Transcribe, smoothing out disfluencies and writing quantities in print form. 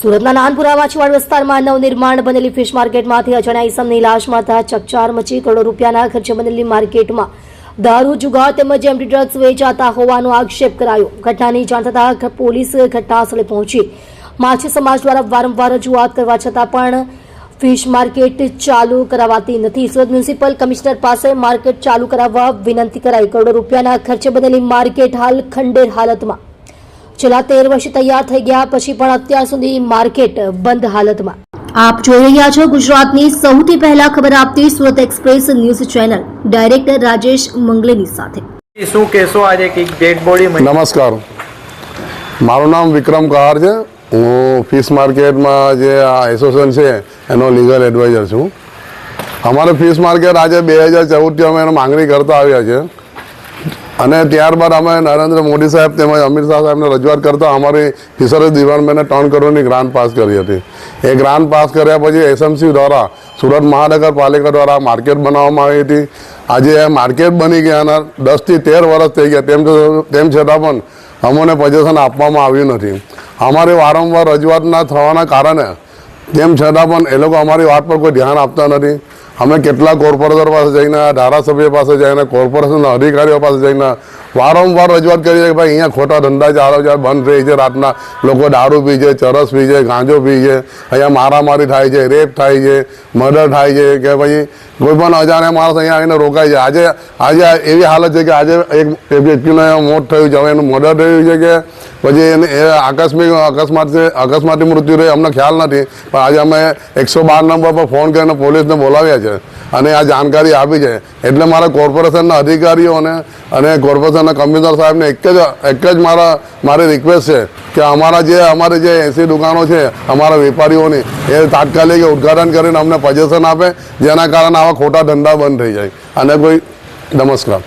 સુરતના નાનપુરા માછીવાડ વિસ્તારમાં નવનિર્માણ બનેલી ફિશ માર્કેટમાંથી અજાણ્યા ઈસમની લાશ મળતા ચકચાર મચી. કરોડો રૂપિયાના ખર્ચે બનેલી માર્કેટમાં દારૂ, જુગાર તેમજ એમડી ડ્રગ્સ વેચાતા હોવાનો આક્ષેપ કરાયો. ઘટનાની જાણ થતાં પોલીસ ઘટનાસ્થળે પહોંચી. માછી સમાજ દ્વારા વારંવાર રજૂઆત કરવા છતાં પણ ફિશ માર્કેટ ચાલુ કરાવાતી નથી. સુરત મ્યુનિસિપલ કમિશનર પાસે માર્કેટ ચાલુ કરાવવા વિનંતી કરાઈ. કરોડો રૂપિયાના ખર્ચે બનેલી માર્કેટ હાલ ખંડેર હાલતમાં. છેલ્લા 13 વર્ષ તૈયાર થઈ ગયા પછી પણ અત્યાર સુધી માર્કેટ બંધ હાલતમાં. આપ જોઈ રહ્યા છો ગુજરાતની સૌથી પહેલા ખબર આપતી Surat express news channel. Director Rajesh મંગલેની સાથે. શું કહેશો આજે એક ડેડ બોડી? નમસ્કાર, મારું નામ વિક્રમ કહાર છે. હું ફિશ માર્કેટમાં જે આ એસોસિએશન છે એનો લીગલ એડવાઇઝર છું. અમારે ફિશ માર્કેટ આજે 2014થી અમે એનો માંગણી કરતા આવ્યા છે અને ત્યારબાદ અમે નરેન્દ્ર મોદી સાહેબ તેમજ અમિત શાહ સાહેબને રજૂઆત કરતા અમારી ફિશરીઝ ડિપાર્ટમેન્ટને 3 કરોડની ગ્રાન્ટ પાસ કરી હતી. એ ગ્રાન્ટ પાસ કર્યા પછી એસએમસી દ્વારા સુરત મહાનગરપાલિકા દ્વારા માર્કેટ બનાવવામાં આવી હતી. આજે માર્કેટ બની ગયાના 10 થી 13 વર્ષ થઈ ગયા, તેમ છતાં પણ અમોને પોઝિશન આપવામાં આવ્યું નથી. અમારી વારંવાર રજૂઆત ના થવાના કારણે તેમ છતાં પણ એ લોકો અમારી વાત પર કોઈ ધ્યાન આપતા નથી. અમે કેટલા કોર્પોરેટર પાસે જઈને, ધારાસભ્ય પાસે જઈને, કોર્પોરેશનના અધિકારીઓ પાસે જઈને વારંવાર રજૂઆત કરી છે કે ભાઈ અહીંયા ખોટા ધંધા ચાલે છે, બંધ રહી છે. રાતના લોકો દારૂ પી છે, ચરસ પી છે, ગાંજો પી છે, અહીંયા મારામારી થાય છે, રેપ થાય છે, મર્ડર થાય છે કે પછી કોઈ પણ અજાણ્યા માણસ અહીંયા આવીને રોકાય છે. આજે એવી હાલત છે કે આજે એક વ્યક્તિનું મોત થયું છે, હવે એનું મર્ડર થયું છે કે પછી એને અકસ્માતથી મૃત્યુ રહે અમને ખ્યાલ નથી. પણ આજે અમે 112 નંબર પર ફોન કરીને પોલીસને બોલાવ્યા છે અને આ જાણકારી આપી છે. એટલે મારા કોર્પોરેશનના અધિકારીઓને અને કોર્પોરેશનના કમિશનર સાહેબને એક જ મારી રિક્વેસ્ટ છે કે અમારી જે 80 દુકાનો છે અમારા વેપારીઓની, એ તાત્કાલિક ઉદ્ઘાટન કરીને અમને પોઝિશન આપે, જેના કારણે આવા ખોટા ધંધા બંધ થઈ જાય. અને કોઈ નમસ્કાર.